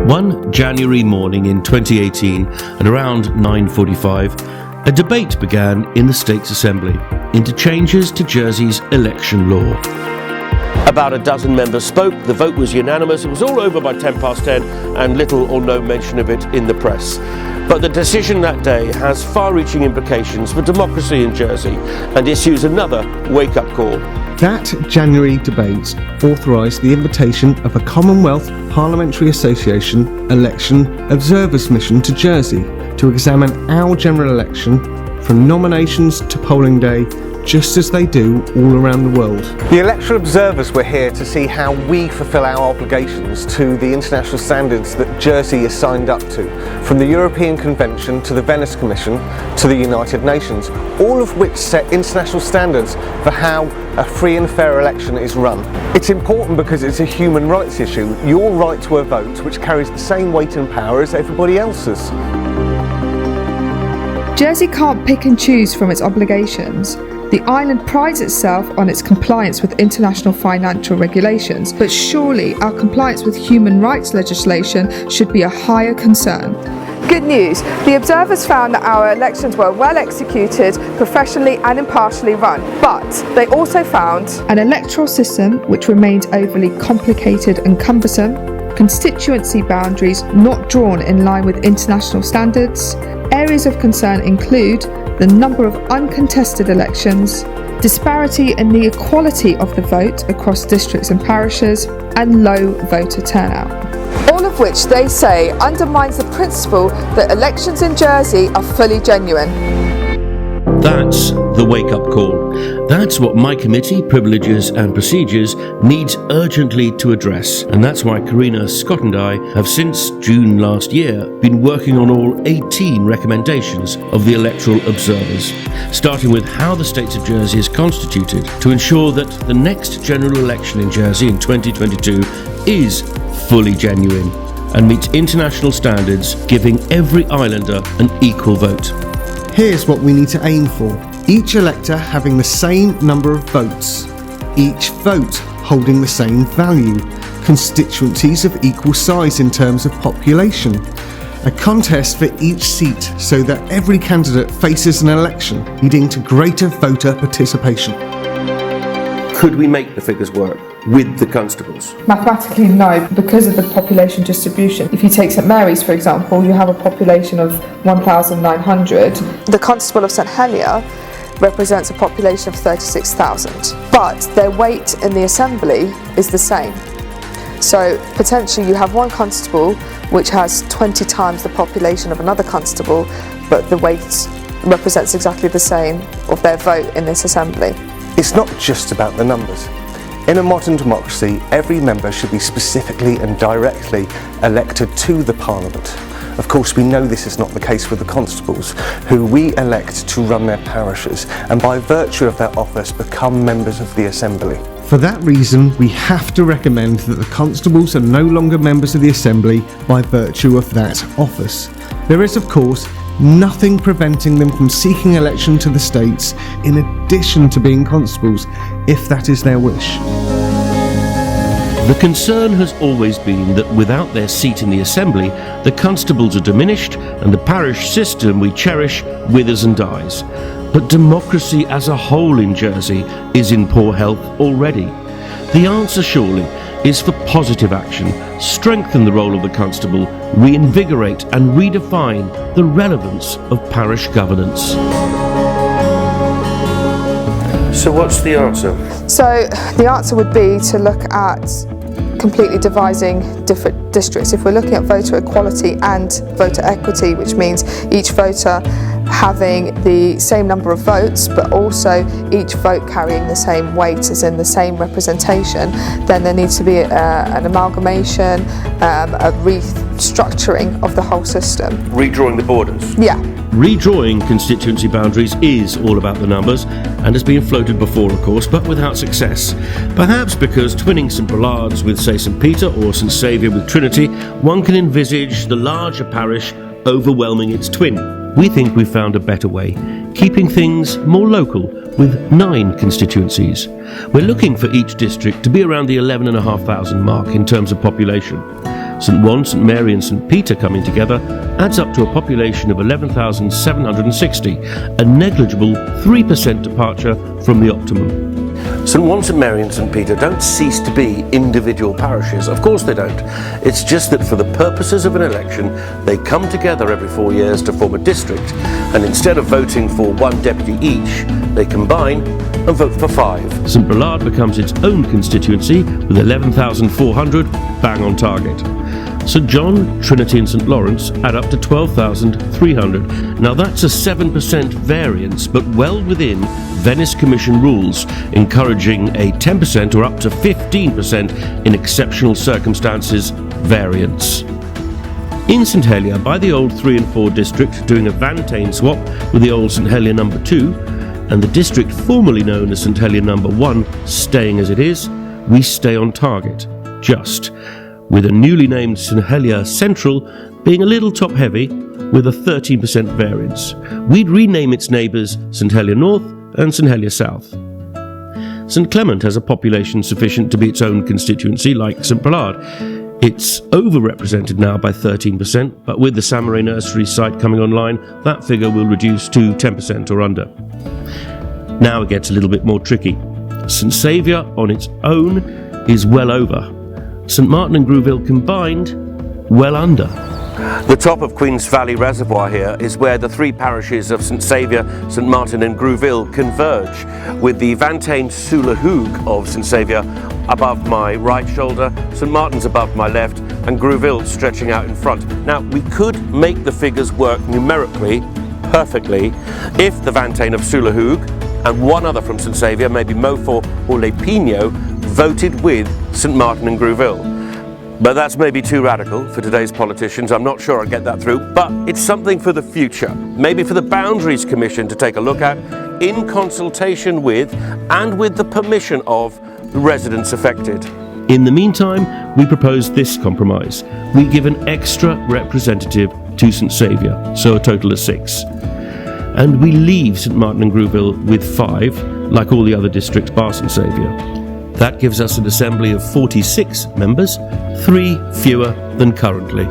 One January morning in 2018 at around 9:45, a debate began in the State's Assembly into changes to Jersey's election law. About a dozen members spoke, the vote was unanimous, it was all over by 10:10 and little or no mention of it in the press. But the decision that day has far-reaching implications for democracy in Jersey and issues another wake-up call. That January debate authorised the invitation of a Commonwealth Parliamentary Association election observers mission to Jersey to examine our general election from nominations to polling day, just as they do all around the world. The electoral observers were here to see how we fulfil our obligations to the international standards that Jersey is signed up to, from the European Convention to the Venice Commission to the United Nations, all of which set international standards for how a free and fair election is run. It's important because it's a human rights issue, your right to a vote, which carries the same weight and power as everybody else's. Jersey can't pick and choose from its obligations. The island prides itself on its compliance with international financial regulations, but surely our compliance with human rights legislation should be a higher concern. Good news, the observers found that our elections were well executed, professionally and impartially run, but they also found an electoral system which remained overly complicated and cumbersome, constituency boundaries not drawn in line with international standards. Areas of concern include the number of uncontested elections, disparity in the equality of the vote across districts and parishes, and low voter turnout. All of which they say undermines the principle that elections in Jersey are fully genuine. That's the wake-up call. That's what my committee, Privileges and Procedures, needs urgently to address. And that's why Karina, Scott and I have since June last year been working on all 18 recommendations of the electoral observers, starting with how the state of Jersey is constituted to ensure that the next general election in Jersey in 2022 is fully genuine and meets international standards, giving every islander an equal vote. Here's what we need to aim for. Each elector having the same number of votes. Each vote holding the same value. Constituencies of equal size in terms of population. A contest for each seat so that every candidate faces an election, leading to greater voter participation. Could we make the figures work with the constables? Mathematically, no, because of the population distribution. If you take St Mary's, for example, you have a population of 1,900. The Constable of St Helier represents a population of 36,000, but their weight in the Assembly is the same. So potentially you have one constable which has 20 times the population of another constable, but the weight represents exactly the same of their vote in this Assembly. It's not just about the numbers. In a modern democracy, every member should be specifically and directly elected to the Parliament. Of course, we know this is not the case with the constables, who we elect to run their parishes and by virtue of their office become members of the Assembly. For that reason, we have to recommend that the constables are no longer members of the Assembly by virtue of that office. There is, of course, nothing preventing them from seeking election to the states in addition to being constables, if that is their wish. The concern has always been that without their seat in the Assembly, the constables are diminished and the parish system we cherish withers and dies. But democracy as a whole in Jersey is in poor health already. The answer surely is for positive action, strengthen the role of the constable, reinvigorate and redefine the relevance of parish governance. So what's the answer? So the answer would be to look at completely devising different districts. If we're looking at voter equality and voter equity, which means each voter having the same number of votes but also each vote carrying the same weight, as in the same representation, then there needs to be an amalgamation, a restructuring of the whole system. Redrawing the borders? Yeah. Redrawing constituency boundaries is all about the numbers and has been floated before, of course, but without success. Perhaps because twinning St Bullard's with, say, St Peter or St Saviour with Trinity, one can envisage the larger parish overwhelming its twin. We think we've found a better way, keeping things more local with 9 constituencies. We're looking for each district to be around the 11,500 mark in terms of population. St One, St Mary and St Peter coming together adds up to a population of 11,760, a negligible 3% departure from the optimum. St One, St Mary and St Peter don't cease to be individual parishes. Of course they don't. It's just that for the purposes of an election, they come together every 4 years to form a district, and instead of voting for one deputy each, they combine and vote for 5. St Brelade becomes its own constituency with 11,400, bang on target. St John, Trinity and St Lawrence add up to 12,300. Now that's a 7% variance, but well within Venice Commission rules, encouraging a 10% or up to 15% in exceptional circumstances variance. In St Helier, by the old 3 and 4 district doing a Vantane swap with the old St Helier number 2, and the district formerly known as St Helier number 1 staying as it is, we stay on target, just, with a newly named St Helier Central being a little top-heavy with a 13% variance. We'd rename its neighbours St Helier North and St Helier South. St Clement has a population sufficient to be its own constituency, like St Brelade. It's over-represented now by 13%, but with the Samaray Nursery site coming online, that figure will reduce to 10% or under. Now it gets a little bit more tricky. St Saviour on its own is well over. St Martin and Grouville combined, well under. The top of Queen's Valley Reservoir here is where the 3 parishes of St Saviour, St Martin and Grouville converge, with the Vantane sous le Houg of St Saviour above my right shoulder, St Martin's above my left, and Grouville stretching out in front. Now, we could make the figures work numerically perfectly if the Vantane of sous le Houg and one other from St Saviour, maybe Montfort or Les Pigneaux, voted with St Martin and Grouville. But that's maybe too radical for today's politicians. I'm not sure I'd get that through, but it's something for the future. Maybe for the Boundaries Commission to take a look at in consultation with and with the permission of the residents affected. In the meantime, we propose this compromise. We give an extra representative to St Saviour, so a total of 6. And we leave St Martin and Grouville with 5, like all the other districts bar St Saviour. That gives us an assembly of 46 members, 3 fewer than currently.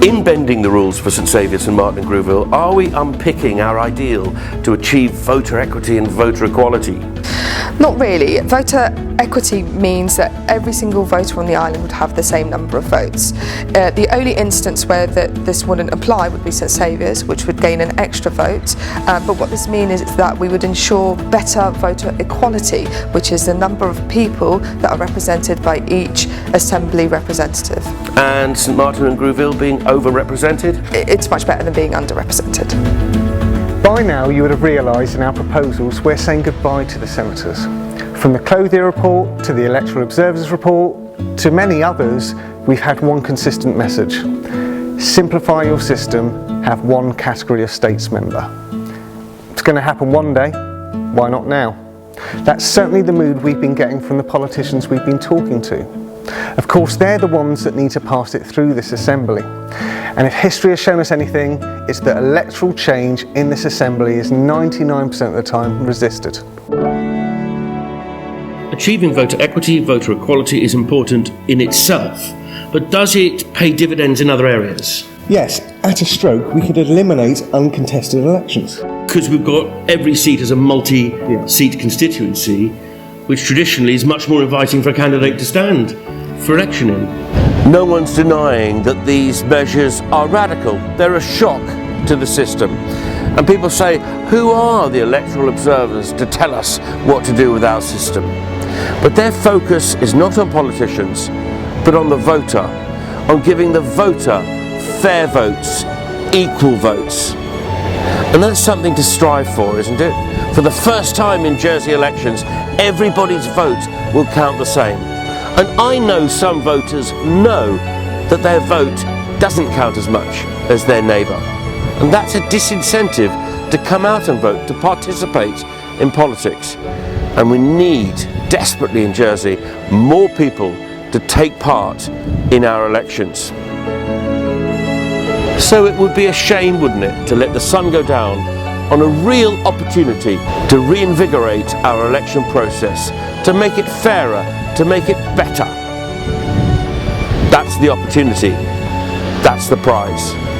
In bending the rules for St Saviour, St Martin and Grouville, are we unpicking our ideal to achieve voter equity and voter equality? Not really. Voter equity means that every single voter on the island would have the same number of votes. The only instance where this wouldn't apply would be St Saviour's, which would gain an extra vote. But what this means is that we would ensure better voter equality, which is the number of people that are represented by each assembly representative. And St Martin and Grouville being over-represented? It's much better than being underrepresented. By now you would have realised in our proposals we're saying goodbye to the senators. From the Clothier report to the Electoral Observers report to many others, we've had one consistent message. Simplify your system, have one category of states member. It's going to happen one day, why not now? That's certainly the mood we've been getting from the politicians we've been talking to. Of course, they're the ones that need to pass it through this assembly. And if history has shown us anything, it's that electoral change in this assembly is 99% of the time resisted. Achieving voter equity, voter equality is important in itself, but does it pay dividends in other areas? Yes, at a stroke we could eliminate uncontested elections. Because we've got every seat as a multi-seat constituency, which traditionally is much more inviting for a candidate to stand for election in. No one's denying that these measures are radical. They're a shock to the system. And people say, who are the electoral observers to tell us what to do with our system? But their focus is not on politicians, but on the voter, on giving the voter fair votes, equal votes. And that's something to strive for, isn't it? For the first time in Jersey elections, everybody's vote will count the same. And I know some voters know that their vote doesn't count as much as their neighbour. And that's a disincentive to come out and vote, to participate in politics. And we need, desperately in Jersey, more people to take part in our elections. So it would be a shame, wouldn't it, to let the sun go down on a real opportunity to reinvigorate our election process, to make it fairer, to make it better. That's That's the opportunity. That's the prize.